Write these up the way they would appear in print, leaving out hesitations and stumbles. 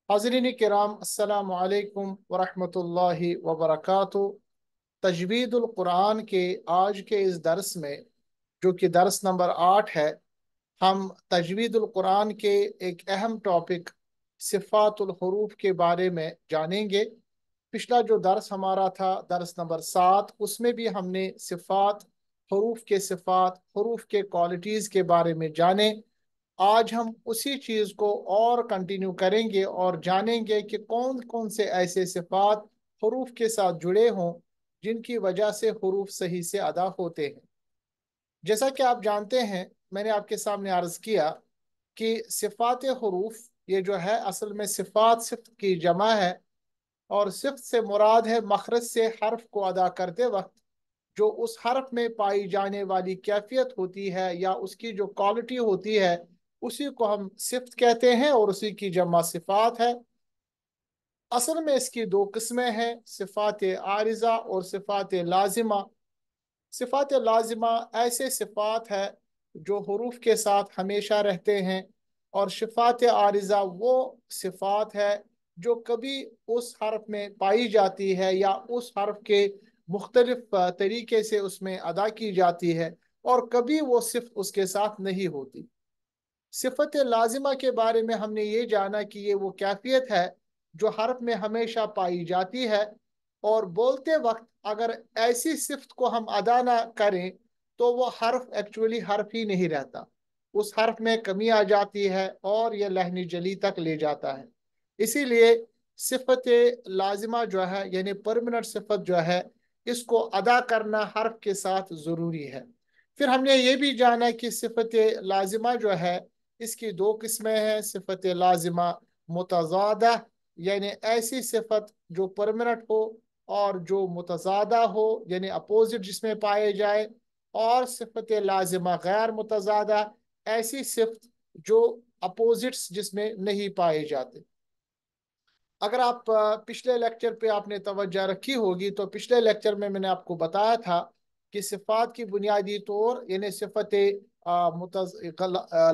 हाज़रीन किराम अस्सलामु अलैकुम वरहमतुल्लाहि वबरकातुहू। तजवीदुल कुरान के आज के इस दर्स में, जो कि दर्स नंबर 8 है, हम तजवीदुल कुरान के एक अहम टॉपिक सिफ़ातुल हुरूफ के बारे में जानेंगे। पिछला जो दर्स हमारा था, दर्स नंबर 7, उसमें भी हमने सिफ़ात हुरूफ के क्वालिटीज़ के बारे में जाने। आज हम उसी चीज़ को और कंटिन्यू करेंगे और जानेंगे कि कौन कौन से ऐसे सिफात हरूफ के साथ जुड़े हों जिनकी वजह से हरूफ सही से अदा होते हैं। जैसा कि आप जानते हैं, मैंने आपके सामने अर्ज किया कि सिफात हरूफ ये जो है असल में सिफात सिफ्त की जमा है, और सिफ्त से मुराद है मखरज से हर्फ को अदा करते वक्त जो उस हर्फ में पाई जाने वाली कैफियत होती है या उसकी जो क्वालिटी होती है, उसी को हम सिफ्त कहते हैं और उसी की जमा सिफात है। असल में इसकी दो किस्में हैं, सिफात आरिजा और सिफात लाजिमा। सिफात लाजिमा ऐसे सिफात है जो हरूफ के साथ हमेशा रहते हैं, और सिफात आरिजा वो सिफात है जो कभी उस हर्फ में पाई जाती है या उस हर्फ के मुख्तलिफ तरीके से उसमें अदा की जाती है, और कभी वो सिर्फ उसके साथ नहीं होती। सिफत लाजिमा के बारे में हमने ये जाना कि ये वो कैफियत है जो हर्फ में हमेशा पाई जाती है, और बोलते वक्त अगर ऐसी सिफ्त को हम अदा ना करें तो वो हर्फ एक्चुअली हर्फ ही नहीं रहता, उस हर्फ में कमी आ जाती है और यह लहनी जली तक ले जाता है। इसीलिए सिफत लाजिमा जो है यानी परमानेंट सिफत जो है, इसको अदा करना हर्फ के साथ ज़रूरी है। फिर हमने ये भी जाना कि सिफत लाजिमा जो है, इसकी दो किस्में हैं। सिफत लाजिमा मुतज़ादा, यानी ऐसी सिफत जो परमानेंट हो और जो मुतज़ादा हो यानी अपोजिट जिसमें पाए जाए, और सिफत लाजिमा गैर मुतज़ादा, ऐसी सिफत जो अपोजिट्स जिसमें नहीं पाए जाते। अगर आप पिछले लेक्चर पे आपने तवज्जो रखी होगी तो पिछले लेक्चर में मैंने आपको बताया था कि सिफात की बुनियादी तौर यानी सिफत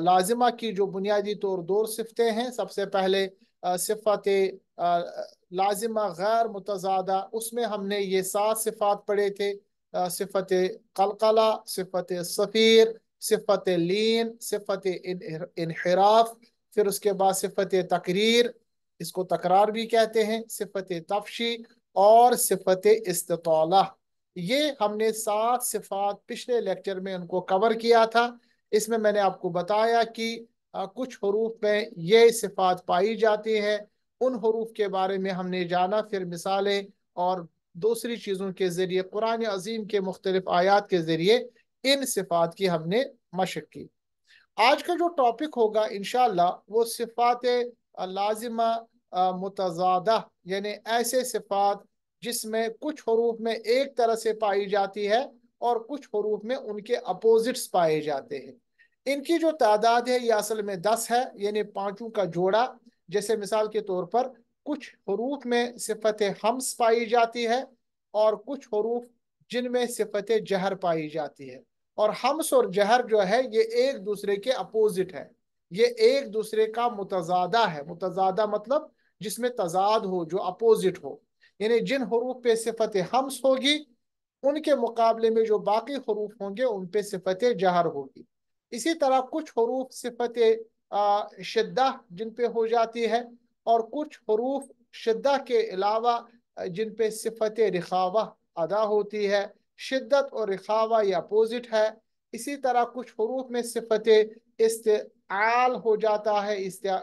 लाजिमा की जो बुनियादी तौर दो सिफतें हैं। सबसे पहले सिफत लाजिमा गैर मुतज़ादा, उसमें हमने ये 7 सिफात पढ़े थे। सिफत कलकला, सिफत सफ़ीर, सिफत लीन, सिफत इनहिराफ, फिर उसके बाद सिफत तकरीर, इसको तकरार भी कहते हैं, सिफत तफशी, और सिफत इस्तिताला। ये हमने 7 सिफात पिछले लेक्चर में उनको कवर किया था। इसमें मैंने आपको बताया कि कुछ हरूफ में ये सिफात पाई जाती है, उन हरूफ के बारे में हमने जाना। फिर मिसालें और दूसरी चीज़ों के ज़रिए कुरान अजीम के मुख्तलिफ आयात के ज़रिए इन सिफात की हमने मशक की। आज का जो टॉपिक होगा इंशाल्लाह वो सिफात लाजिमा मुतज़ादा, यानी ऐसे सिफात जिसमें कुछ हरूफ में एक तरह से पाई जाती है और कुछ हरूफ में उनके अपोजिट्स पाए जाते हैं। इनकी जो तादाद है ये असल में 10 है, यानी पांचों का जोड़ा। जैसे मिसाल के तौर पर कुछ हरूफ में सिफत हम्स पाई जाती है, और कुछ हरूफ जिनमें सिफत जहर पाई जाती है। और हम्स और जहर जो है ये एक दूसरे के अपोजिट है, ये एक दूसरे का मुतजादा है। मुतजादा मतलब जिसमें तजाद हो, जो अपोजिट हो। यानी जिन हरूफ पे सिफत हम्स होगी उनके मुकाबले में जो बाकी हरूफ होंगे उन पे सिफत जहर होगी। इसी तरह कुछ हरूफ सिफत शिद्दा जिन पे हो जाती है, और कुछ हरूफ शिद्दा के अलावा जिन पे सिफत रिखावा अदा होती है। शिद्दत और रिखावा ये अपोजिट है। इसी तरह कुछ हरूफ में सिफत इस्तेआल हो जाता है,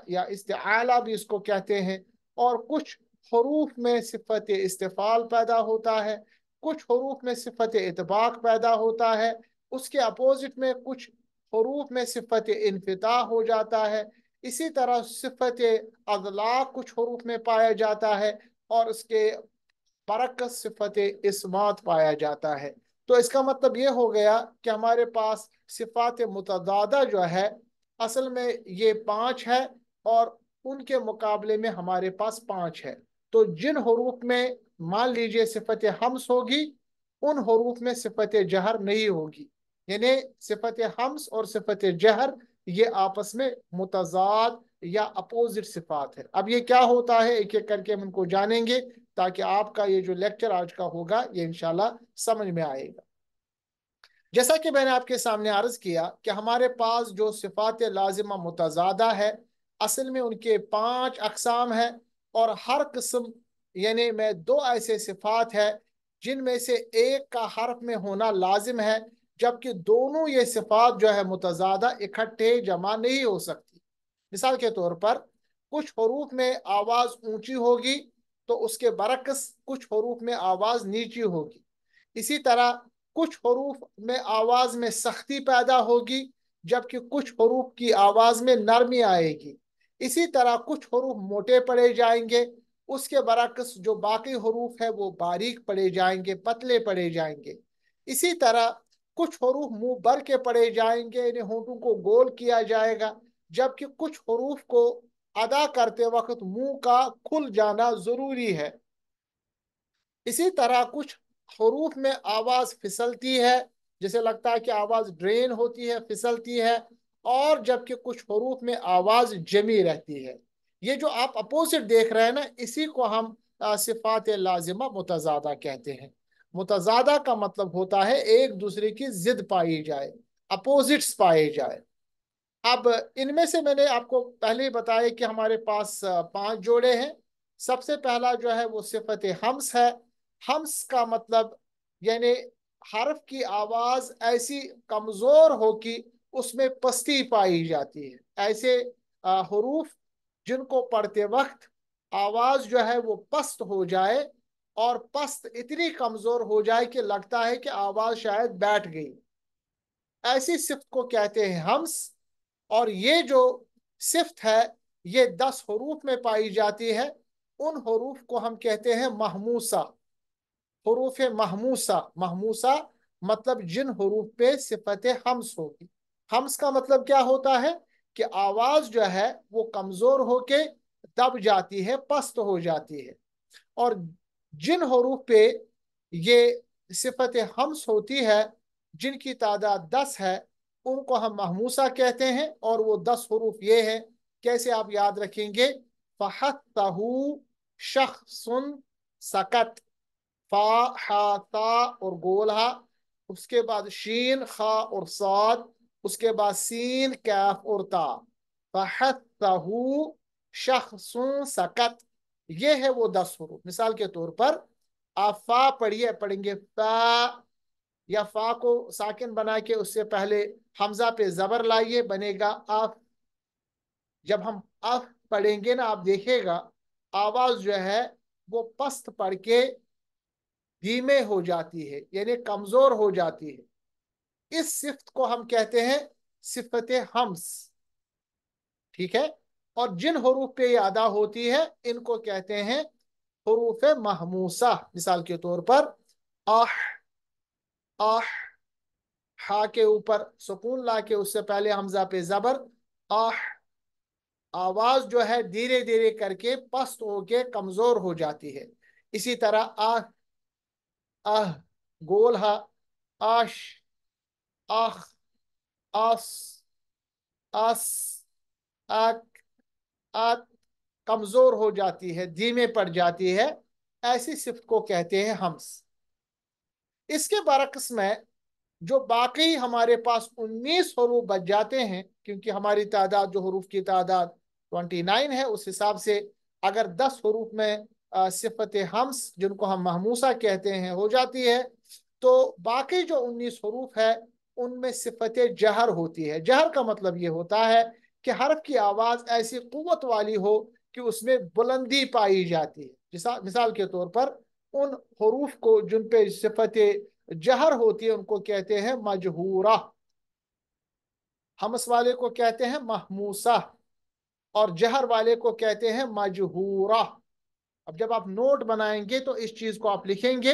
या इस्तेआला भी इसको कहते हैं। और कुछ हरूफ में सिफत इस्तेफाल पैदा होता है, कुछ हरूफ में सिफत इतबाक पैदा होता है। उसके अपोजिट में कुछ हरूफ में सिफत इन्फिता हो जाता है। इसी तरह सिफत अदला कुछ हरूफ में पाया जाता है, और उसके बरकस सिफत इस्मात पाया जाता है। तो इसका मतलब ये हो गया कि हमारे पास सिफात मुतदादा जो है असल में ये 5 है, और उनके मुकाबले में हमारे पास 5 है। तो जिन हरूफ में मान लीजिए सिफत हम्स होगी, उन हरूफ में सिफत जहर नहीं होगी। यानी सिफत हम्स और सिफत जहर ये आपस में मुतजाद या अपोजिट सिफात है। अब ये क्या होता है एक एक करके हम इनको जानेंगे, ताकि आपका ये जो लेक्चर आज का होगा ये इंशाल्लाह समझ में आएगा। जैसा कि मैंने आपके सामने अर्ज किया कि हमारे पास जो सिफात लाजिमा मुतज़ादा है, असल में उनके 5 अक़साम है, और हर किस्म यानी में 2 ऐसे सिफात है जिनमें से एक का हर्फ में होना लाजिम है, जबकि दोनों ये सिफात जो है मुतज़ादा इकट्ठे जमा नहीं हो सकती। मिसाल के तौर पर कुछ हरूफ में आवाज़ ऊंची होगी तो उसके बरक्स कुछ हरूफ में आवाज़ नीची होगी। इसी तरह कुछ हरूफ में आवाज में सख्ती पैदा होगी, जबकि कुछ हरूफ की आवाज में नरमी आएगी। इसी तरह कुछ हरूफ मोटे पड़े जाएंगे, उसके बरक्स जो बाकी हरूफ है वो बारीक पड़े जाएंगे, पतले पड़े जाएंगे। इसी तरह कुछ हरूफ मुंह भर के पड़े जाएंगे, इन्हें होंठों को गोल किया जाएगा, जबकि कुछ हरूफ को अदा करते वक्त मुंह का खुल जाना जरूरी है। इसी तरह कुछ हरूफ में आवाज फिसलती है, जैसे लगता है कि आवाज ड्रेन होती है, फिसलती है, और जबकि कुछ हरूफ में आवाज जमी रहती है। ये जो आप अपोजिट देख रहे हैं ना, इसी को हम सिफात लाजिमा मुतज़ादा कहते हैं। मुतज़ादा का मतलब होता है एक दूसरे की जिद पाई जाए, अपोजिट्स पाए जाए। अब इनमें से मैंने आपको पहले ही बताया कि हमारे पास 5 जोड़े हैं। सबसे पहला जो है वो सिफत हम्स है। हम्स का मतलब यानी हर्फ की आवाज ऐसी कमजोर हो कि उसमें पस्ती पाई जाती है। ऐसे हरूफ जिनको पढ़ते वक्त आवाज जो है वो पस्त हो जाए, और पस्त इतनी कमजोर हो जाए कि लगता है कि आवाज शायद बैठ गई, ऐसी सिफ्त को कहते हैं हम्स। और ये जो सिफ्त है ये 10 हरूफ में पाई जाती है। उन हरूफ को हम कहते हैं महमूसा, हरूफ महमूसा। महमूसा मतलब जिन हरूफ पे सिफत हम्स होगी। हम्स का मतलब क्या होता है कि आवाज जो है वो कमजोर होके दब जाती है, पस्त हो जाती है। और जिन हरूफ पे ये सिफत हम्स होती है, जिनकी तादाद 10 है, उनको हम महमूसा कहते हैं। और वो 10 हरूफ ये है, कैसे आप याद रखेंगे? फहत्तहू शख्सुन सकत, फा हा ता और गोल हा, उसके बाद शीन खा और साद, उसके बाद सीन कैफ और ता। फहत्तहू शख्सुन सकत, ये है वो 10 हरूफ। मिसाल के तौर पर आप फा पढ़िए, पढ़ेंगे फा, या फा को साकिन बना के उससे पहले हमजा पे जबर लाइए, बनेगा अफ। जब हम अफ पढ़ेंगे ना, आप देखिएगा आवाज जो है वो पस्त पढ़ के धीमे हो जाती है, यानी कमजोर हो जाती है। इस सिफ्त को हम कहते हैं सिफत हम्स। ठीक है। और जिन हरूफ पे ये अदा होती है इनको कहते हैं हरूफ महमूसा। मिसाल के तौर पर आह, आह, हा के ऊपर सुकून ला के उससे पहले हमजा पे जबर, आह। आवाज जो है धीरे धीरे करके पस्त होके कमजोर हो जाती है। इसी तरह आह, आह, गोल हा, आश, आख, आस, आस, आक, आत, कमजोर हो जाती है, धीमे पड़ जाती है। ऐसी सिफ्त को कहते हैं हम्स। इसके बरक्स में जो बाकी हमारे पास 19 हरूफ बच जाते हैं, क्योंकि हमारी तादाद जो हरूफ की तादाद 29 है, उस हिसाब से अगर 10 हरूफ में सिफत हम्स जिनको हम महमूसा कहते हैं हो जाती है, तो बाकी जो 19 हरूफ है उनमें सिफत जहर होती है। जहर का मतलब ये होता है कि हर्फ की आवाज ऐसी कुव्वत वाली हो कि उसमें बुलंदी पाई जाती है। मिसाल के तौर पर उन हरूफ को जिन पे सिफत जहर होती है उनको कहते हैं मजहूरा, हमस वाले को कहते हैं महमूसा, और जहर वाले को कहते हैं मजहूरा। अब जब आप नोट बनाएंगे तो इस चीज को आप लिखेंगे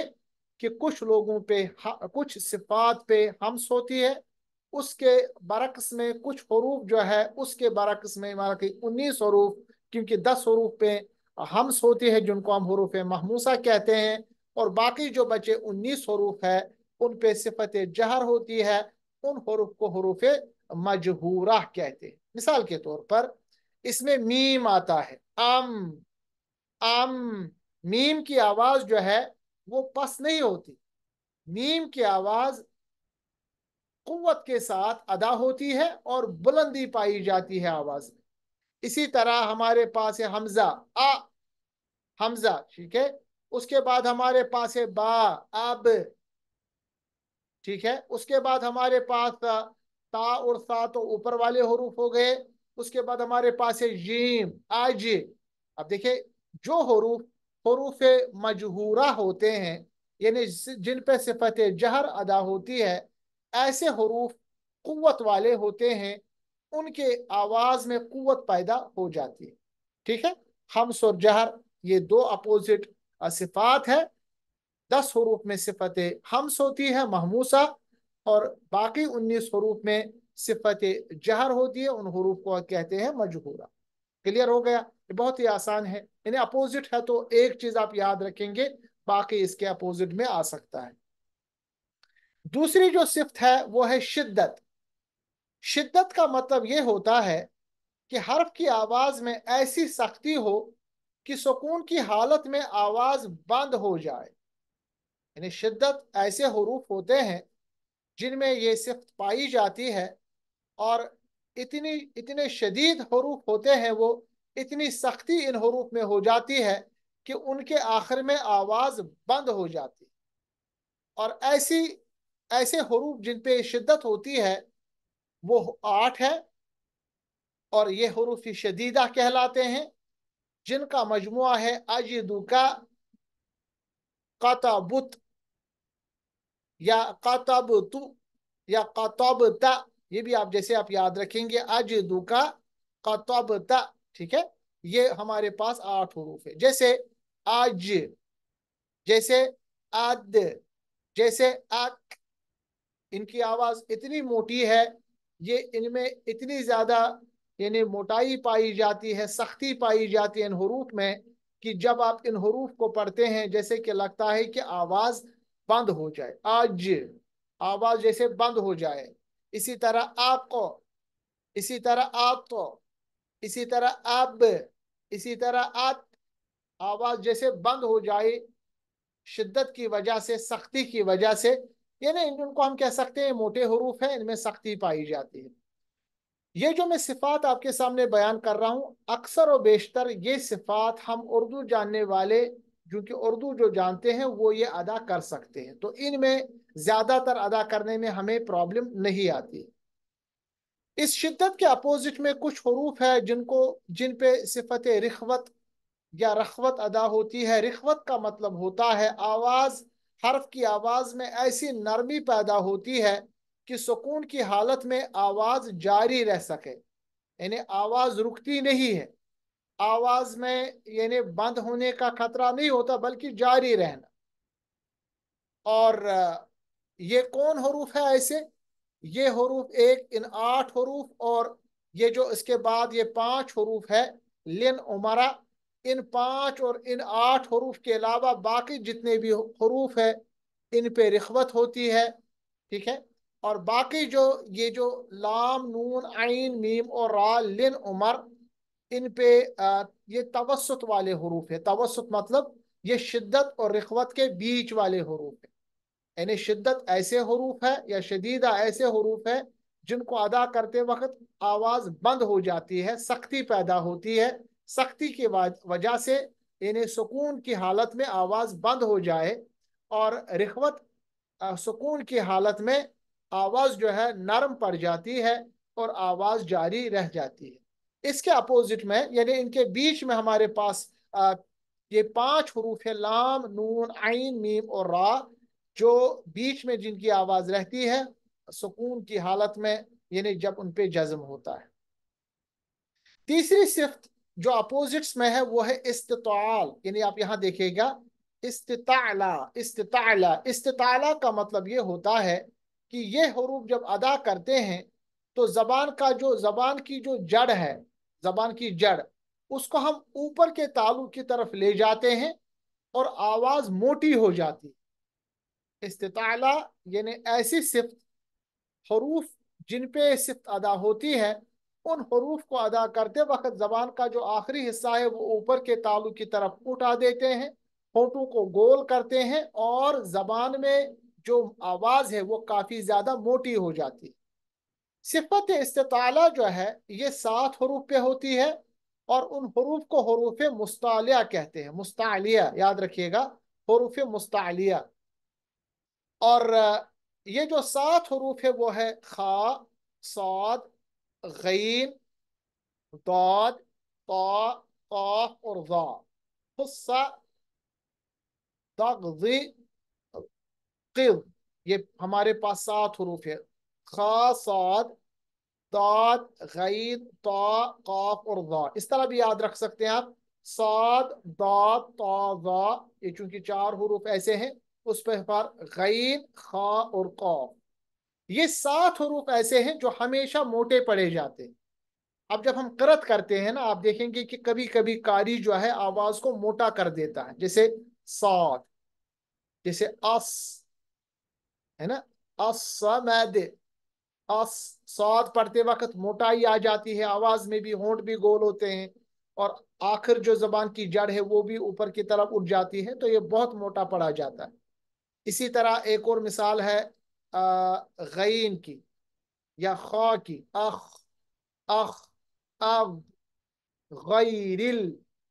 कि कुछ लोगों पे कुछ सिफात पे हम्स होती है, उसके बरक्स में कुछ हरूफ जो है उसके बरक्स में माना कि 19 हरूफ, क्योंकि 10 हरूफ पे हम्स होती है जिनको हम हरूफ महमूसा कहते हैं, और बाकी जो बचे 19 हरूफ है उन पे सिफत जहर होती है। उन हरूफ को हरूफ मजहूरा कहते हैं। मिसाल के तौर पर इसमें मीम आता है, अम। मीम की आवाज जो है वो पस नहीं होती, मीम की आवाज कुव्वत के साथ अदा होती है और बुलंदी पाई जाती है आवाज में। इसी तरह हमारे पास है हमजा, आ, हमजा, ठीक है। उसके बाद हमारे पास है बा, अब, ठीक है। उसके बाद हमारे पास ता और सा तो ऊपर वाले हरूफ हो गए। उसके बाद हमारे पास है जीम, आज। अब देखिए, जो हरूफ हरूफ मजहूरा होते हैं, यानी जिन पे सिफत जहर अदा होती है, ऐसे हरूफ कुव्वत वाले होते हैं, उनके आवाज में कुव्वत पैदा हो जाती है, ठीक है। हम्स और जहर ये दो अपोजिट सिफात है। 10 हरूफ में सिफत हम्स होती है महमूसा, और बाकी 19 हरूफ में सिफत जहर होती है, उन हरूफ को कहते हैं मजहूरा। क्लियर हो गया? ये बहुत ही आसान है, यानी अपोजिट है तो एक चीज आप याद रखेंगे, बाकी इसके अपोजिट में आ सकता है। दूसरी जो सिफत है वो है शिद्दत। शिद्दत का मतलब ये होता है कि हर्फ की आवाज में ऐसी सख्ती हो कि सुकून की हालत में आवाज बंद हो जाए। यानी शिद्दत ऐसे हरूफ होते हैं जिनमें ये सिफ्त पाई जाती है, और इतनी इतने शदीद हरूफ होते हैं वो, इतनी सख्ती इन हरूफ में हो जाती है कि उनके आखिर में आवाज बंद हो जाती है। और ऐसे हरूफ जिन पे शिद्दत होती है वो 8 है, और ये हरूफ शदीदा कहलाते हैं, जिनका मजमुआ है अजिदुका, कतबुत, या कतबतु, या कतबता। ये भी आप जैसे आप याद रखेंगे, अजिदुका, कतबता, ठीक है। ये हमारे पास 8 हरूफ है, जैसे आज, जैसे अद, जैसे अक। इनकी आवाज इतनी मोटी है, ये इनमें इतनी ज्यादा यानी मोटाई पाई जाती है, सख्ती पाई जाती है इन हरूफ में, कि जब आप इन हरूफ को पढ़ते हैं जैसे कि लगता है कि आवाज बंद हो जाए, आज, आवाज जैसे बंद हो जाए। इसी तरह आपको, इसी तरह आप तो, इसी तरह अब, इसी तरह आप, आवाज जैसे बंद हो जाए शिद्दत की वजह से, सख्ती की वजह से। यानी इनको हम कह सकते हैं मोटे हरूफ हैं, इनमें सख्ती पाई जाती है। ये जो मैं सिफात आपके सामने बयान कर रहा हूँ, अक्सर और बेशतर ये सिफात हम उर्दू जानने वाले, जो कि उर्दू जो जानते हैं वो ये अदा कर सकते हैं, तो इनमें ज्यादातर अदा करने में हमें प्रॉब्लम नहीं आती। इस शिद्दत के अपोजिट में कुछ हरूफ है जिन पे सिफत रिखवत या रखवत अदा होती है। रिखवत का मतलब होता है आवाज, हर्फ की आवाज में ऐसी नरमी पैदा होती है कि सुकून की हालत में आवाज जारी रह सके, यानी आवाज रुकती नहीं है, आवाज में यानी बंद होने का खतरा नहीं होता बल्कि जारी रहना। और ये कौन हरूफ है ऐसे? ये हरूफ इन 8 हरूफ, और ये जो इसके बाद ये 5 हरूफ है, लिन उमरा। इन 5 और इन 8 हरूफ के अलावा बाकी जितने भी हरूफ है इन पे रिखवत होती है, ठीक है। और बाकी जो ये जो लाम, नून, आइन, मीम और रा, लिन, उमर, इन पे ये तवसुत वाले हरूफ है। तवसुत मतलब ये शिद्दत और रिखवत के बीच वाले हरूफ है। यानी शिद्दत ऐसे हरूफ है या शदीदा ऐसे हरूफ है जिनको अदा करते वक्त आवाज बंद हो जाती है, सख्ती पैदा होती है, सख्ती की वजह से यानी सुकून की हालत में आवाज बंद हो जाए, और रिखवत सुकून की हालत में आवाज जो है नरम पड़ जाती है और आवाज जारी रह जाती है। इसके अपोजिट में यानी इनके बीच में हमारे पास ये 5 हरूफ है, लाम, नून, आइन, मीम और रा, जो बीच में जिनकी आवाज रहती है सुकून की हालत में, यानी जब उन पे जज्म होता है। तीसरी सिफ्त जो अपोजिट्स में है वो है इस्तिताल, यानी आप यहां देखिएगा, इस्तिताला, इस्तिताला। इस्तिताला का मतलब ये होता है कि ये हरूफ जब अदा करते हैं तो जबान की जो जड़ है, जबान की जड़, उसको हम ऊपर के तालु की तरफ ले जाते हैं और आवाज मोटी हो जाती है। इस्तिताला यानी ऐसी सिफ्त, हरूफ जिन पे सिफ्त अदा होती है उन हरूफ को अदा करते वक्त जबान का जो आखिरी हिस्सा है वो ऊपर के तालु की तरफ उठा देते हैं, होठों को गोल करते हैं और जबान में जो आवाज है वो काफी ज्यादा मोटी हो जाती है। सिफत इस्तिताला जो है ये 7 हरूफ पे होती है और उन हरूफ को हरूफ मुस्तालिया कहते हैं। मुस्तालिया याद रखिएगा, हरूफ मुस्तालिया। और ये जो 7 हरूफ है वो है खा, साद, गईन, दाद, ता, काफ और ज़ा। हुस्सा, दग़, क़िज़। ये हमारे पास 7 हरूफ है। खा, साद, दाद, गईन, ता, काफ और ज़ा। इस तरह भी याद रख सकते हैं आप, साद, दाद, ता, ज़ा। ये चूंकि 4 हरूफ ऐसे हैं, उस पर गईन, खा और काफ। ये 7 हरूफ ऐसे हैं जो हमेशा मोटे पड़े जाते हैं। अब जब हम क़िरात करते हैं ना, आप देखेंगे कि कभी कभी कारी जो है आवाज को मोटा कर देता है, जैसे साद, जैसे अस, है ना, असमद। अस, साद पढ़ते वक्त मोटाई आ जाती है, आवाज में भी होंठ भी गोल होते हैं और आखिर जो जबान की जड़ है वो भी ऊपर की तरफ उठ जाती है, तो ये बहुत मोटा पड़ा जाता है। इसी तरह एक और मिसाल है गईन की या खा की, अख, अख, अब, गैरिल,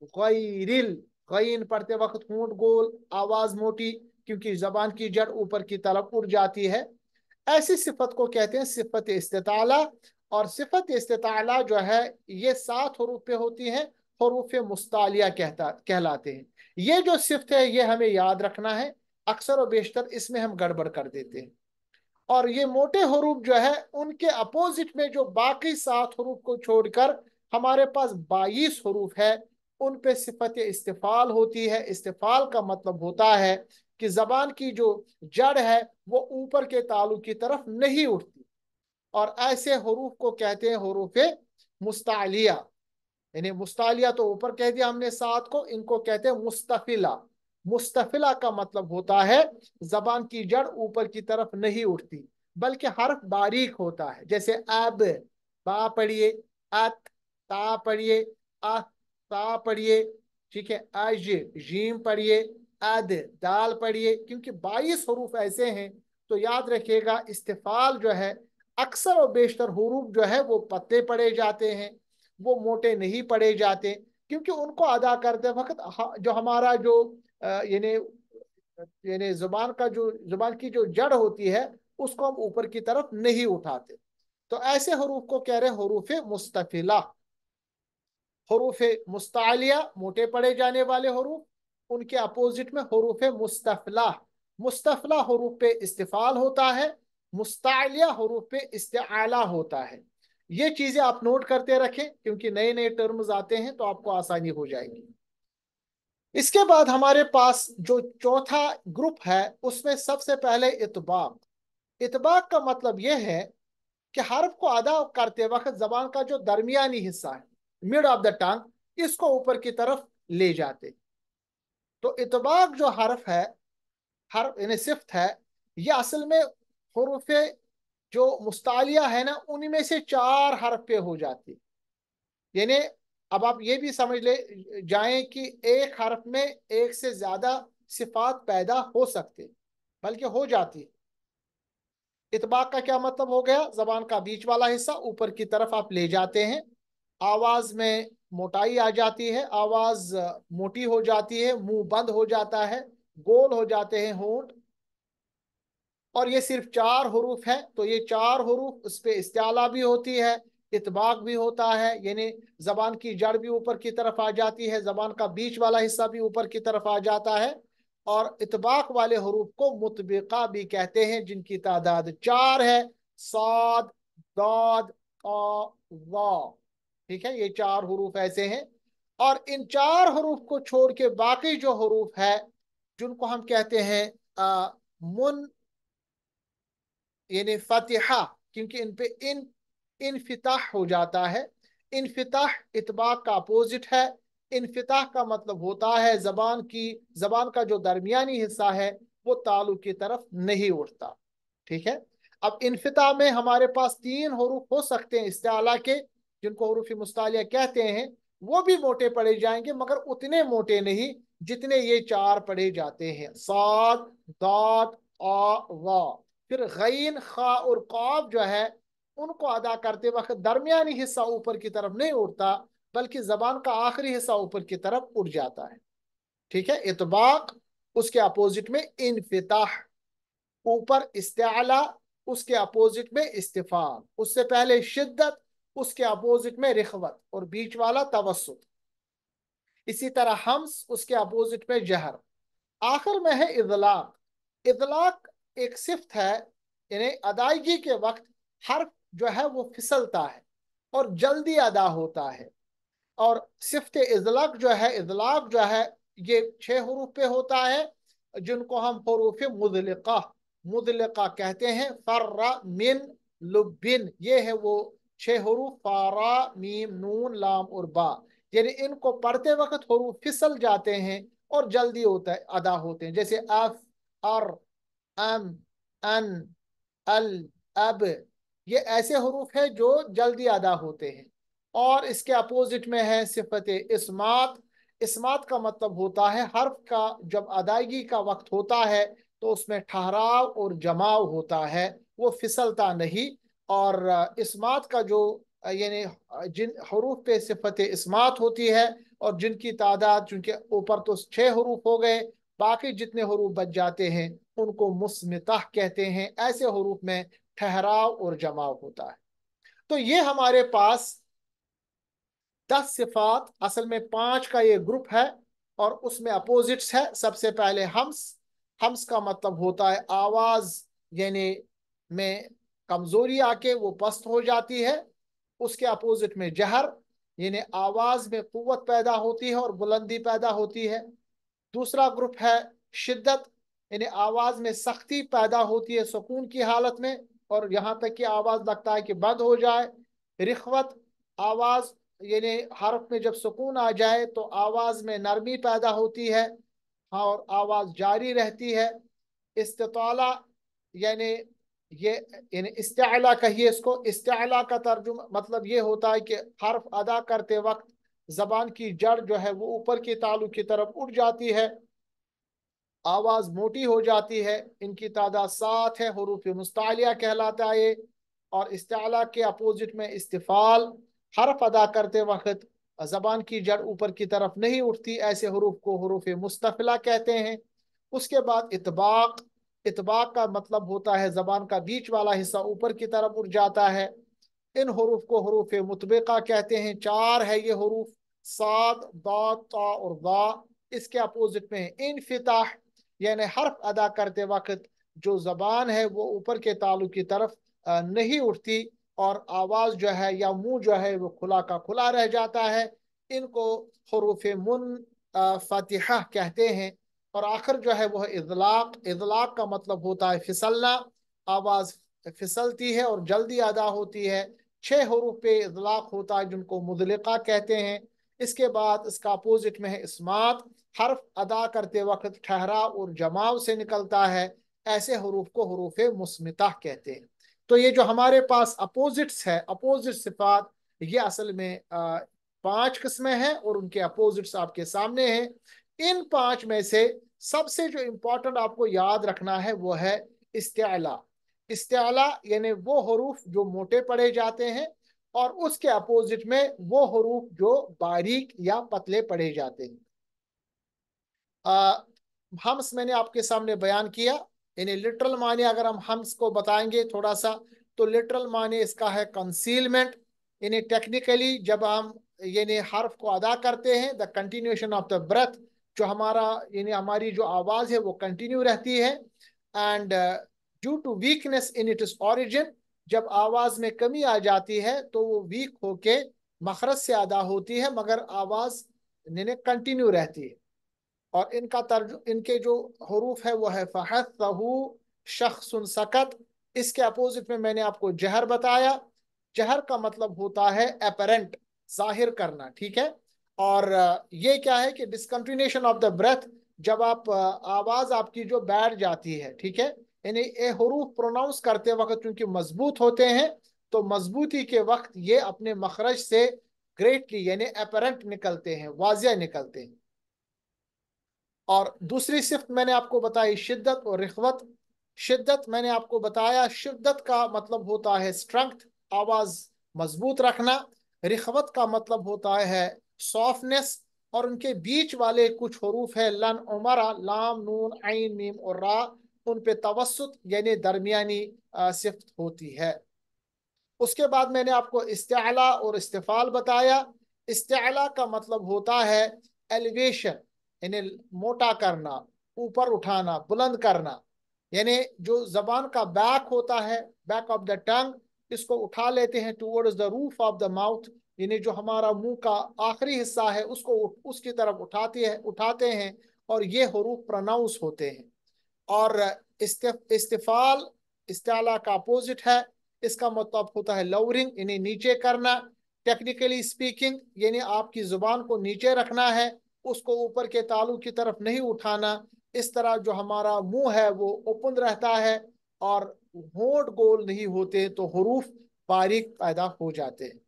गैरिल। गईन पढ़ते वक्त होंठ गोल, आवाज मोटी, क्योंकि जबान की जड़ ऊपर की तरफ उड़ जाती है। ऐसी सिफत को कहते हैं सिफत इस्तिताला। और सिफत इस्तिताला जो है ये 7 हरूफ पे होती है, हरूफ मुस्तालिया कहलाते हैं। ये जो सिफत है ये हमें याद रखना है, अक्सर और बेशतर इसमें हम गड़बड़ कर देते हैं। और ये मोटे हरूफ जो है उनके अपोजिट में जो बाकी 7 हरूफ को छोड़कर हमारे पास 22 हरूफ है, उन पे सिफत इस्तिफाल होती है। इस्तिफाल का मतलब होता है कि जबान की जो जड़ है वो ऊपर के तालु की तरफ नहीं उठती, और ऐसे हरूफ को कहते हैं हरूफ मुस्तालिया। यानी मुस्तालिया तो ऊपर कह दिया हमने 7 को, इनको कहते हैं मुस्तफिला। मुस्तफिला का मतलब होता है जबान की जड़ ऊपर की तरफ नहीं उठती बल्कि हर्फ बारीक होता है, जैसे अब, बा पढ़िए, अत, ता पढ़िए, अ, ता पढ़िए, ठीक है, अज, जीम पढ़िए, अद, दाल पढ़िए, क्योंकि 22 हरूफ ऐसे हैं। तो याद रखिएगा इस्तिफाल जो है अक्सर और बेशतर हरूफ जो है वो पतले पड़े जाते हैं, वो मोटे नहीं पड़े जाते, क्योंकि उनको अदा करते वक्त जो हमारा जो यानी यानी जुबान की जो जड़ होती है उसको हम ऊपर की तरफ नहीं उठाते। तो ऐसे हरूफ को कह रहे हैं हरूफ मुस्तफिला। हरूफ मुस्तालिया मोटे पड़े जाने वाले हरूफ, उनके अपोजिट में हरूफ मुस्तफला। मुस्तफला हरूफ पे इस्तिफाल होता है, मुस्तालिया हरूफ पे इस्तिआला होता है। ये चीजें आप नोट करते रखें, क्योंकि नए नए टर्म्स आते हैं तो आपको आसानी हो जाएगी। इसके बाद हमारे पास जो चौथा ग्रुप है उसमें सबसे पहले इतबाक। इतबाक का मतलब यह है कि हर्फ को अदा करते वक्त जबान का जो दरमियानी हिस्सा है, मिड ऑफ द टंग, इसको ऊपर की तरफ ले जाते। तो इतबाक जो हर्फ है, हर्फ यानी सिफ्त है, यह असल में हुरूफ जो मुस्तालिया है ना उनमें से 4 हर्फ पे हो जाती। यानी अब आप ये भी समझ ले जाएं कि एक हर्फ में एक से ज्यादा सिफात पैदा हो सकते, बल्कि हो जाती। इतबाक का क्या मतलब हो गया, जबान का बीच वाला हिस्सा ऊपर की तरफ आप ले जाते हैं, आवाज में मोटाई आ जाती है, आवाज मोटी हो जाती है, मुंह बंद हो जाता है, गोल हो जाते हैं होंठ। और ये सिर्फ 4 हरूफ है, तो ये 4 हरूफ उस पे इस्तिआला भी होती है, इतबाक भी होता है, यानी जबान की जड़ भी ऊपर की तरफ आ जाती है, जबान का बीच वाला हिस्सा भी ऊपर की तरफ आ जाता है। और इतबाक वाले हरूफ को मुतबिका भी कहते हैं, जिनकी तादाद 4 है, साद, दाद, ता, वा। ठीक है, ये 4 हरूफ ऐसे हैं। और इन 4 हरूफ को छोड़ के बाकी जो हरूफ है जिनको हम कहते हैं मुन यानी फतिहा, क्योंकि इन पे इनफिताह हो जाता है। इनफिताह इतबाक का अपोजिट है। इनफिताह का मतलब होता है जबान का जो दरमियानी हिस्सा है वो तालु की तरफ नहीं उठता। ठीक है, अब इनफिताह में हमारे पास 3 हरूफ हो सकते हैं इस्तिआला के, जिनको हरूफ मुस्तालिया कहते हैं, वो भी मोटे पढ़े जाएंगे, मगर उतने मोटे नहीं जितने ये चार पढ़े जाते हैं। साद, दाद, आ, वा। फिर गैन, खा और काफ जो है, उनको अदा करते वक्त दरमियानी हिस्सा ऊपर की तरफ नहीं उठता, बल्कि जबान का आखिरी हिस्सा ऊपर की तरफ उठ जाता है। ठीक है। इतबाक, उसके अपोजिट में इनफिताह। ऊपर इस्तेला, उसके अपोजिट में इस्तिफाल। उससे पहले शिद्दत, उसके अपोजिट में रिखवत, और बीच वाला तवस्सुत। इसी तरह हम्स, उसके अपोजिट में जहर। आखिर में है इदलाक। इदलाक एक सिफ्त है, यानी अदायगी के वक्त हर्फ जो है वो फिसलता है और जल्दी अदा होता है। और सिफ्त इदलाक जो है, इदलाक जो है, ये 6 हरूफ पे होता है, जिनको हम हरूफ मुदलिका मुदलिका कहते हैं। फर्रा, मिन, लुबिन, ये है वो 6 हरूफ, फारा, मीम, नून, लाम और बा। यानी इनको पढ़ते वक्त हरूफ फिसल जाते हैं और जल्दी होता है, अदा होते हैं। जैसे अफ, अर, अम, अन, अल, अब, ये ऐसे हरूफ है जो जल्दी अदा होते हैं। और इसके अपोजिट में है सिफत इस्मात। इस्मात का मतलब होता है हर्फ का जब अदायगी का वक्त होता है तो उसमें ठहराव और जमाव होता है, वो फिसलता नहीं। और इस्मात का जो यानी जिन हरूफ पे सिफत इस्मात होती है और जिनकी तादाद, चूंकि ऊपर तो 6 हरूफ हो गए, बाकी जितने हरूफ बच जाते हैं उनको मुस्मिताह कहते हैं। ऐसे हरूफ में ठहराव और जमाव होता है। तो ये हमारे पास 10 सिफात, असल में 5 का ये ग्रुप है, और उसमें अपोजिट्स है। सबसे पहले हम्स। हम्स का मतलब होता है आवाज यानी में कमजोरी आके वो पस्त हो जाती है। उसके अपोजिट में जहर, यानी आवाज में कुव्वत पैदा होती है और बुलंदी पैदा होती है। दूसरा ग्रुप है शिद्दत, यानी आवाज में सख्ती पैदा होती है सुकून की हालत में, और यहां तक कि आवाज लगता है कि बंद हो जाए। रिखवत, आवाज यानी हर्फ में जब सुकून आ जाए तो आवाज में नरमी पैदा होती है, हाँ, और आवाज जारी रहती है। इस्तिताला, यानी ये यानी इस्तिअला कहिए इसको। इस्तिअला का तर्जुमा मतलब ये होता है कि हर्फ अदा करते वक्त जबान की जड़ जो है वो ऊपर की तालु की तरफ उठ जाती है, आवाज मोटी हो जाती है। इनकी तादाद 7 है, हरूफ मुस्तालिया कहलाता है ये। और इस्तिअला के अपोजिट में इस्तिफाल, हर्फ अदा करते वक्त जबान की जड़ ऊपर की तरफ नहीं उठती, ऐसे हरूफ को हरूफ मुस्तफिला कहते हैं। उसके बाद इतबाक। इतबाक का मतलब होता है जबान का बीच वाला हिस्सा ऊपर की तरफ उठ जाता है। इन हरूफ को हरूफ मुतबिका कहते हैं। 4 है ये हरूफ, साद, दाद, ता और दा। इसके अपोजिट में इनफिताह, यानी हर्फ अदा करते वक्त जो जबान है वो ऊपर के तालु की तरफ नहीं उठती, और आवाज जो है या मुंह जो है वो खुला का खुला रह जाता है। इनको हरूफ मुन फातिहा कहते हैं। और आखिर जो है वह इदलाक। इदलाक का मतलब होता है फिसलना, आवाज फिसलती है और जल्दी अदा होती है। 6 हरूफ पे इदलाक होता है जिनको मुदलिका कहते हैं। इसके बाद इसका अपोजिट में है इस्मात, हर्फ अदा करते वक्त ठहराव और जमाव से निकलता है, ऐसे हरूफ को हरूफ मुस्मिता कहते हैं। तो ये जो हमारे पास अपोजिट्स है, अपोजिट सिफात, ये असल में 5 किस्में हैं और उनके अपोजिट्स आपके सामने हैं। इन 5 में से सबसे जो इंपॉर्टेंट आपको याद रखना है वो है इस्तिअला। इस्तिअला यानी वो हरूफ जो मोटे पढ़े जाते हैं, और उसके अपोजिट में वो हरूफ जो बारीक या पतले पढ़े जाते हैं। हम्स मैंने आपके सामने बयान किया, यानी लिटरल माने अगर हम हम्स को बताएंगे थोड़ा सा, तो लिटरल माने इसका है कंसीलमेंट। यानी टेक्निकली जब हम यानी हर्फ को अदा करते हैं, the continuation of the breath, जो हमारा यानी हमारी जो आवाज है वो कंटिन्यू रहती है। And due to weakness in its origin, जब आवाज में कमी आ जाती है तो वो वीक होके मखरज से अदा होती है, मगर आवाज कंटिन्यू रहती है। और इनके जो हरूफ है वो है फहस्सहू शख्सुन सकत। इसके अपोजिट में मैंने आपको जहर बताया। जहर का मतलब होता है अपरेंट, जाहिर करना, ठीक है। और ये क्या है कि डिसकंटिन्यूएशन ऑफ द ब्रेथ, जब आप आवाज आपकी जो बैठ जाती है, ठीक है, यानी ये हरूफ प्रोनाउंस करते वक्त क्योंकि मजबूत होते हैं, تو مضبوطی کے وقت یہ اپنے مخرج سے گریٹلی یعنی اپرنٹ نکلتے ہیں، واضح نکلتے ہیں۔ اور دوسری صفت میں نے آپ کو بتائی شدت اور رخوت۔ شدت میں نے آپ کو بتایا، شدت کا مطلب ہوتا ہے اسٹرنگتھ، آواز مضبوط رکھنا۔ رخوت کا مطلب ہوتا ہے سافٹنس، اور ان کے بیچ والے کچھ حروف ہے لن عمرہ، لام، نون، عین، میم اور را، ان پہ توسط یعنی درمیانی صفت ہوتی ہے۔ اس کے بعد میں نے آپ کو استعلا اور استفال بتایا۔ استعلا کا مطلب ہوتا ہے ایلیویشن، یعنی موٹا کرنا، اوپر اٹھانا، بلند کرنا، یعنی جو زبان کا بیک ہوتا ہے، بیک آف دا ٹنگ، اس کو اٹھا لیتے ہیں towards the roof of the mouth, یعنی جو ہمارا منہ کا آخری حصہ ہے اس کو اس کی طرف اٹھاتے ہیں، اور یہ حروف پروناؤنس ہوتے ہیں۔ اور استفال استعلا کا اپوزٹ ہے، اس کا مطلب ہوتا ہے لورنگ یعنی نیچے کرنا۔ ٹیکنیکلی اسپیکنگ یعنی آپ کی زبان کو نیچے رکھنا ہے، اس کو اوپر کے تالو کی طرف نہیں اٹھانا۔ اس طرح جو ہمارا منہ ہے وہ اوپن رہتا ہے اور ہونٹ گول نہیں ہوتے تو حروف باریک پیدا ہو جاتے ہیں۔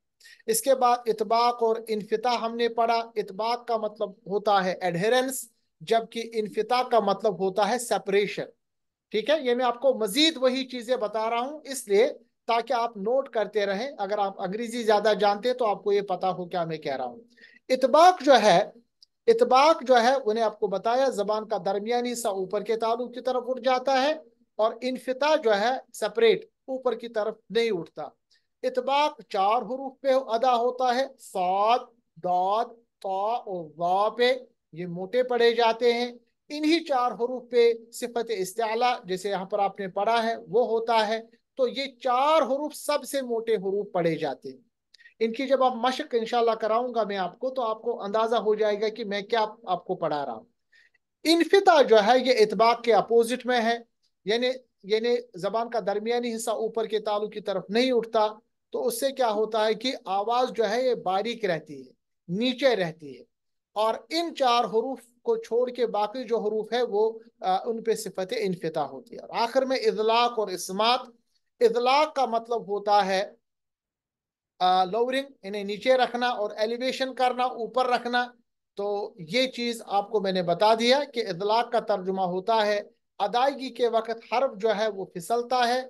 اس کے بعد اطباق اور انفتاح ہم نے پڑھا۔ اطباق کا مطلب ہوتا ہے ایڈہرنس، جبکہ انفتاح کا مطلب ہوتا ہے سیپریشن۔ ٹھیک ہے، یہ میں آپ کو مزید وہی چیزیں بتا رہا ہوں اس لیے تاکہ آپ نوٹ کرتے رہیں، اگر آپ انگریزی زیادہ جانتے تو آپ کو یہ پتا ہو کیا میں کہہ رہا ہوں۔ اطباق جو ہے انہیں آپ کو بتایا زبان کا درمیانی حصہ اوپر کے تالو کی طرف اٹھ جاتا ہے، اور انفتاح جو ہے سپریٹ اوپر کی طرف نہیں اٹھتا۔ اطباق 4 حروف پہ ادا ہوتا ہے، صاد، داد، طا اور ظا پہ، یہ موٹے پڑے جاتے ہیں۔ انہی 4 حروف پہ صفت استعلا جیسے یہاں پر آپ نے پڑھا ہے وہ ہوتا ہے۔ تو یہ 4 حروف سب سے موٹے حروف پڑے جاتے ہیں۔ ان کی جب آپ مشق انشاءاللہ کراؤں گا میں آپ کو تو آپ کو اندازہ ہو جائے گا کہ میں کیا آپ کو پڑھا رہا ہوں۔ انفتاح جو ہے یہ اطباق کے اپوزٹ میں ہے، یعنی زبان کا درمیانی حصہ اوپر کے تالو کی طرف نہیں اٹھتا، تو اس سے کیا ہوتا ہے کہ آواز جو ہے یہ باریک رہتی ہے، نیچے رہتی ہے، اور ان 4 حروف کو چھوڑ کے باقی جو حروف ہے وہ ان پہ صفت انفتاح ہوتی ہے۔ اور آخر میں اطلاق اور اسمات۔ اطلاق کا مطلب ہوتا ہے لورنگ انہیں نیچے رکھنا، اور ایلیویشن کرنا، اوپر رکھنا۔ تو یہ چیز آپ کو میں نے بتا دیا کہ اطلاق کا ترجمہ ہوتا ہے ادائیگی کے وقت حرف جو ہے وہ پھسلتا ہے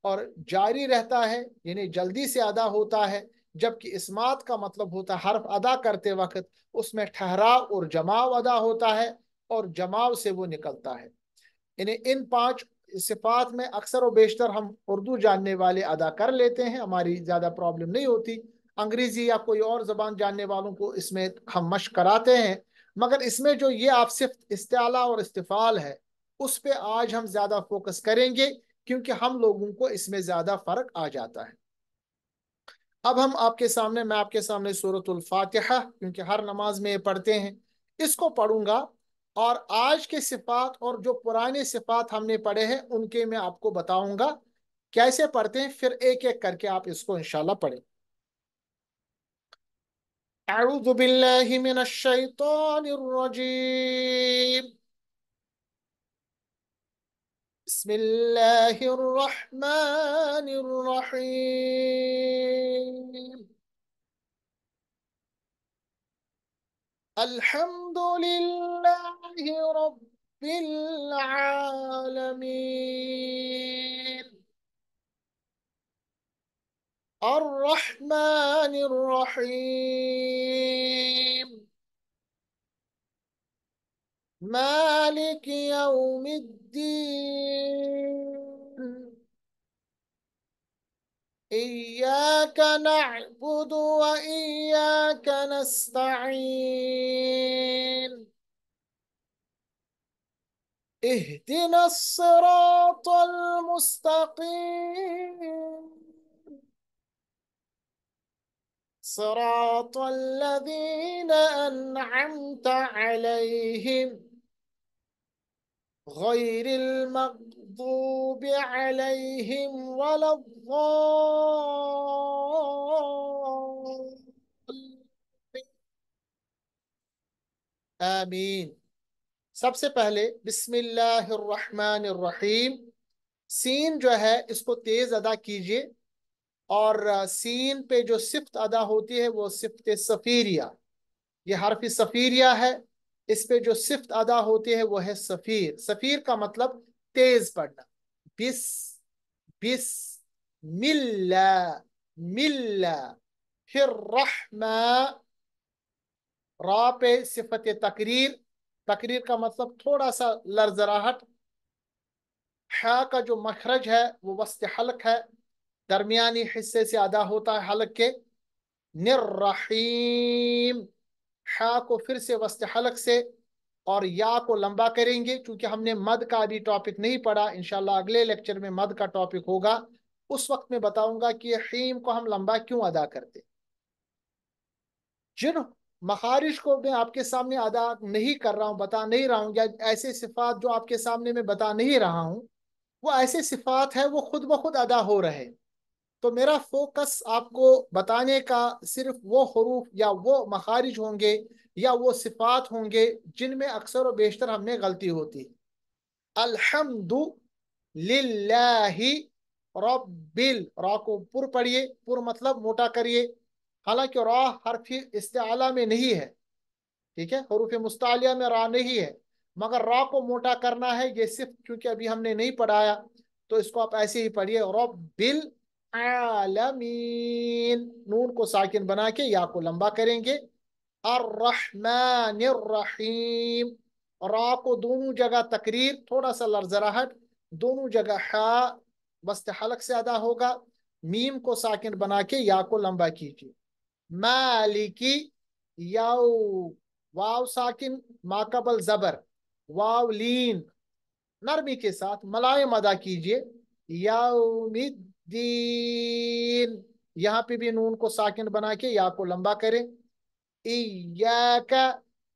اور جاری رہتا ہے، یعنی جلدی سے ادا ہوتا ہے، جبکہ اسمات کا مطلب ہوتا ہے حرف ادا کرتے وقت اس میں ٹھہراؤ اور جماؤ ادا ہوتا ہے اور جماؤ سے وہ نکلتا ہے۔ یعنی ان 5 صفات میں اکثر و بیشتر ہم اردو جاننے والے ادا کر لیتے ہیں، ہماری زیادہ پرابلم نہیں ہوتی۔ انگریزی یا کوئی اور زبان جاننے والوں کو اس میں ہم مشق کراتے ہیں، مگر اس میں جو یہ آپ صرف استعلا اور استفال ہے اس پہ آج ہم زیادہ فوکس کریں گے، کیونکہ ہم لوگوں کو اس میں زیادہ فرق آ جاتا ہے۔ اب میں آپ کے سامنے سورۃ الفاتحہ، کیونکہ ہر نماز میں یہ پڑھتے ہیں، اس کو پڑھوں گا، اور آج کے صفات اور جو پرانے صفات ہم نے پڑھے ہیں ان کے میں آپ کو بتاؤں گا کیسے پڑھتے ہیں، پھر ایک ایک کر کے آپ اس کو انشاءاللہ پڑھیں۔ اعوذ باللہ من الشیطان الرجیم، بسم اللہ الرحمن الرحیم، الحمد للہ رب العالمین، الرحمن الرحیم، مالک یوم الدین، إياك نعبد وإياك نستعين، اهدنا الصراط المستقيم، صراط الذين أنعمت عليهم غير المغضوب عليهم ولا الضالين، آمین۔ سب سے پہلے بسم اللہ الرحمن الرحیم، سین جو ہے اس کو تیز ادا کیجئے، اور سین پہ جو صفت ادا ہوتی ہے وہ صفت سفیریہ، یہ حرف سفیریہ ہے، اس پہ جو صفت ادا ہوتی ہے وہ ہے سفیر. سفیر کا مطلب تیز پڑھنا. بس، بس، ملا، ملا. پھر رحمہ، را پہ صفت تقریر. تقریر کا مطلب تھوڑا سا لرزراہٹ. حا کا جو مخرج ہے وہ وسط حلق ہے، درمیانی حصے سے ادا ہوتا ہے حلق کے. نررحیم، حا کو پھر سے وسط حلق سے اور یا کو لمبا کریں گے. چونکہ ہم نے مد کا ابھی ٹاپک نہیں پڑھا، انشاءاللہ اگلے لیکچر میں مد کا ٹاپک ہوگا، اس وقت میں بتاؤں گا کہ حیم کو ہم لمبا کیوں ادا کرتے. جن مخارج کو میں آپ کے سامنے ادا نہیں کر رہا ہوں، بتا نہیں رہا ہوں، یا ایسے صفات جو آپ کے سامنے میں بتا نہیں رہا ہوں، وہ ایسے صفات ہیں وہ خود بخود ادا ہو رہے. تو میرا فوکس آپ کو بتانے کا صرف وہ حروف یا وہ مخارج ہوں گے یا وہ صفات ہوں گے جن میں اکثر و بیشتر ہم نے غلطی ہوتی. الحمد للہ رب را کو پر پڑھیے، پر مطلب موٹا کریے. حالانکہ را حرف استعلا میں نہیں ہے، ٹھیک ہے، حروف مستعلیہ میں را نہیں ہے، مگر را کو موٹا کرنا ہے. یہ صرف کیونکہ ابھی ہم نے نہیں پڑھایا تو اس کو آپ ایسے ہی پڑھیے. رب العالمین، نون کو ساکن بنا کے یا کو لمبا کریں گے. الرحمن الرحیم، را کو دونوں جگہ تقریر، تھوڑا سا لرزراہٹ، دونوں جگہ حا وسط حلق سے ادا ہوگا. میم کو ساکن بنا کے یا کو لمبا کیجیے. مالکی، یاؤ، واو ساکن ماقبل زبر، واو لین، نرمی کے ساتھ ملائم ادا کیجیے. یوم الدین، یہاں پہ بھی نون کو ساکن بنا کے یا کو لمبا کریں. ایاک،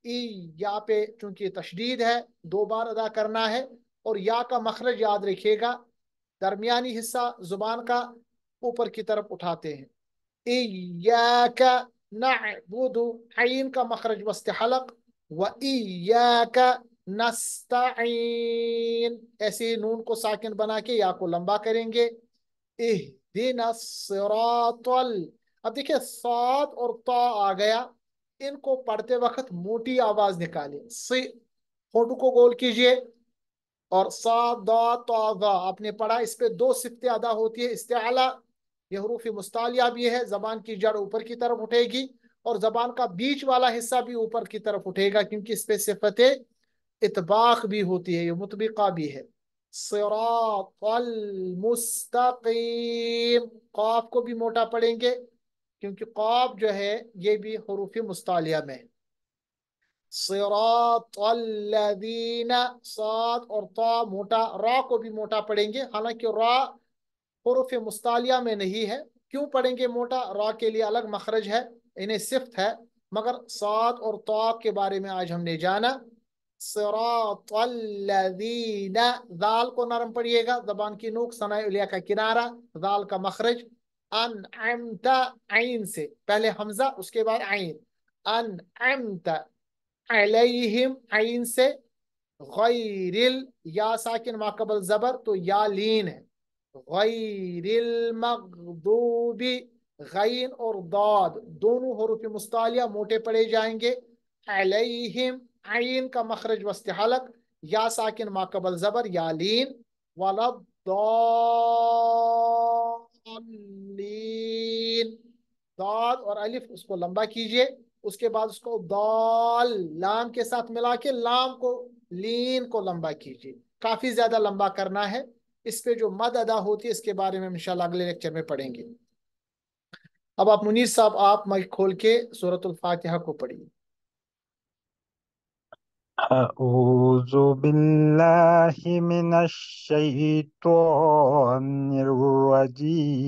ای یا پہ چونکہ تشدید ہے 2 بار ادا کرنا ہے، اور یا کا مخرج یاد رکھیے گا، درمیانی حصہ زبان کا اوپر کی طرف اٹھاتے ہیں. ایاک نعبد، عین کا مخرج وسط حلق. و ایاک نستعین، ایسے نون کو ساکن بنا کے یا کو لمبا کریں گے. اہدنا الصراط اب دیکھیں صاد اور طا آ گیا، ان کو پڑھتے وقت موٹی آواز نکالیں. ہونٹوں کو گول کیجئے، اور صاد دا طا ذا آپ نے پڑھا، اس پہ 2 صفتیں ادا ہوتی ہے. استعلا، یہ حروف مستعلیہ بھی ہے، زبان کی جڑ اوپر کی طرف اٹھے گی، اور زبان کا بیچ والا حصہ بھی اوپر کی طرف اٹھے گا، کیونکہ اس پہ صفت اطباق بھی ہوتی ہے، یہ مطبقہ بھی ہے. صراط المستقیم، قاف کو بھی موٹا پڑھیں گے کیونکہ قاف جو ہے یہ بھی حروف مستعلیہ میں. صراط الذین، صاد اور طا موٹا، را کو بھی موٹا پڑھیں گے، حالانکہ را حروف مستعلیہ میں نہیں ہے. کیوں پڑھیں گے موٹا؟ را کے لیے الگ مخرج ہے، انہیں صفت ہے، مگر صاد اور طا کے بارے میں آج ہم نے جانا. صراط الذین، ذال کو نرم پڑھیے گا، زبان کی نوک ثناء علیہ کا کنارہ، ذال کا مخرج. انعمت، عین سے پہلے حمزہ اس کے بعد عین. انعمت علیہم، عین سے. غیر یا ساکن ماقبل زبر تو یا لین ہے. غیر المغضوب، غین اور ضاد دونوں حروف مستعلیہ موٹے پڑے جائیں گے. علیہم، عین کا مخرج وسط حلق، یا ساکن ماقبل زبر یا لین. ولضالین، ضاد اور الف اس کو لمبا کیجئے، اس کے بعد اس کو دال لام کے ساتھ ملا کے لام کو لین کو لمبا کیجیے. کافی زیادہ لمبا کرنا ہے، اس پہ جو مد ادا ہوتی ہے اس کے بارے میں انشاءاللہ اگلے لیکچر میں پڑھیں گے. اب آپ منیر صاحب آپ مائک کھول کے سورۃ الفاتحہ کو پڑھیے. أعوذ بالله من الشيطان الرجيم.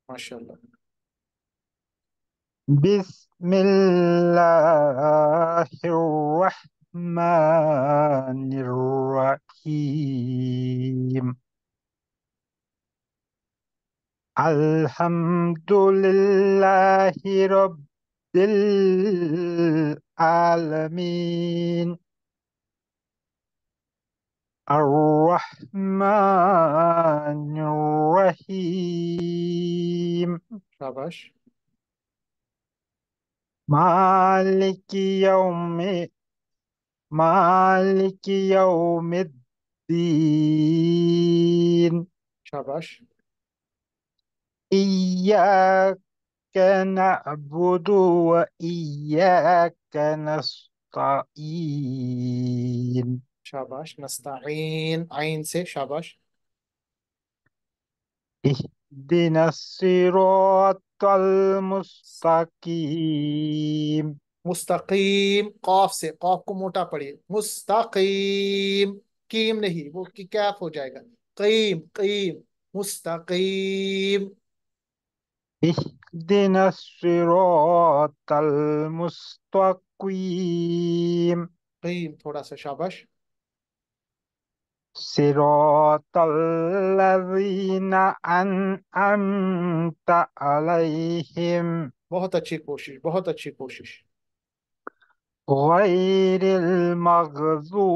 ماشاءاللہ. بسم الله الرحمن الرحيم. الحمد لله رب العالمين. الرحمن الرحيم शाबाश। مالك يوم مالك يوم الدين शाबाश। إياك نعبد وإياك نستعين शाबाश। नस्ताईन, आइन से, शाबाश। اهدنا الصراط المستقيم मुस्तकीम, कॉफ से, कॉफ को मोटा पढ़िए, मुस्तकीम, कीम नहीं, वो की कैफ हो जाएगा, कीम कीम, मुस्तकीम। اهدنا الصراط المستقيم कीम थोड़ा सा, शाबाश। صراط الذين أنعمت عليهم बहुत अच्छी कोशिश, बहुत अच्छी कोशिश। غير المغضوب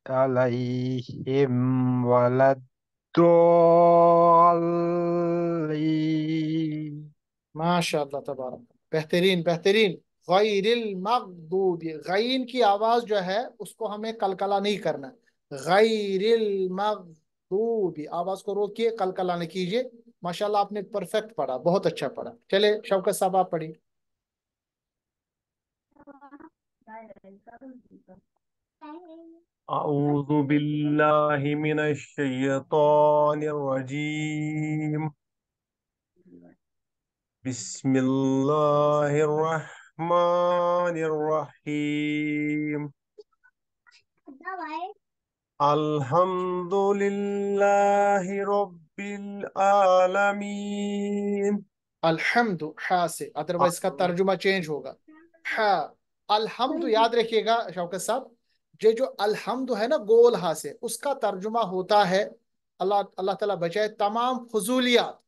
عليهم ولا الضالين माशाअल्लाह, तबारक, बेहतरीन बेहतरीन। गैरिल मगदूबी, गैन की आवाज जो है उसको हमें कलकला नहीं करना। गैरिल मगदूबी, आवाज को रोकिए, कलकला नहीं कीजिए। माशाअल्लाह, आपने परफेक्ट पढ़ा, बहुत अच्छा पढ़ा। चले शौकत साहब, आप पढ़िए। أعوذ بالله من الشيطان الرجيم. بسم الله الرحمن الرحيم. الحمد لله رب العالمين. अल्हम्दु, हा से, अदरवाइज इसका तर्जुमा चेंज होगा। हा, अल्हम्दु याद रखिएगा शौकत साहब, ये जो अल्हम्दु है ना गोल हा से, उसका तर्जुमा होता है, अल्लाह अल्लाह ताला बचाए, तमाम फजूलियात।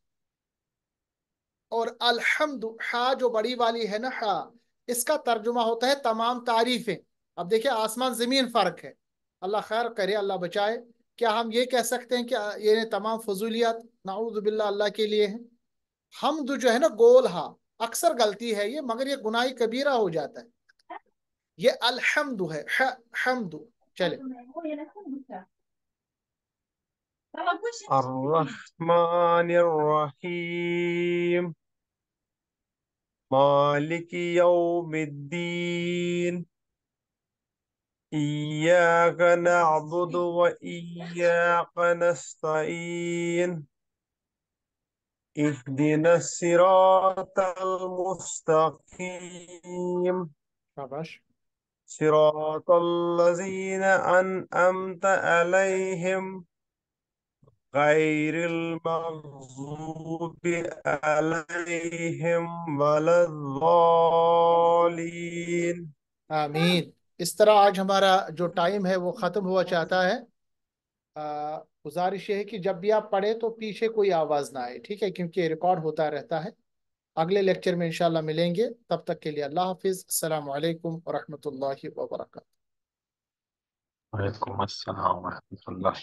और अल्हम्दु हा जो बड़ी वाली है ना, हा, इसका तर्जुमा होता है तमाम तारीफें। अब देखिए, आसमान जमीन फर्क है। अल्लाह खैर करे, अल्लाह बचाए। क्या हम ये कह सकते हैं कि ये तमाम फजूलियात नाऊज़ु बिल्लाह अल्लाह के लिए है? हमद जो है ना गोल हा, अक्सर गलती है ये, मगर ये गुनाही कबीरा हो जाता है। ये अल्हम्दु है, हमदु। चले। الرحمن الرحيم. مالك يوم الدين. إياك نعبد وإياك نستعين. اهدنا الصراط المستقيم. शाबाश। صراط الذين أنعمت عليهم غير المغضوب عليهم ولا الضالين. आमीन। इस तरह आज हमारा जो टाइम है वो खत्म हुआ चाहता है। गुजारिश ये है कि जब भी आप पढ़े तो पीछे कोई आवाज ना आए, ठीक है, क्योंकि रिकॉर्ड होता रहता है। अगले लेक्चर में इंशाल्लाह मिलेंगे, तब तक के लिए अल्लाह हाफिज, अस्सलाम वालेकुम व रहमतुल्लाहि व बरकातहू। وعليكم السلام ورحمة الله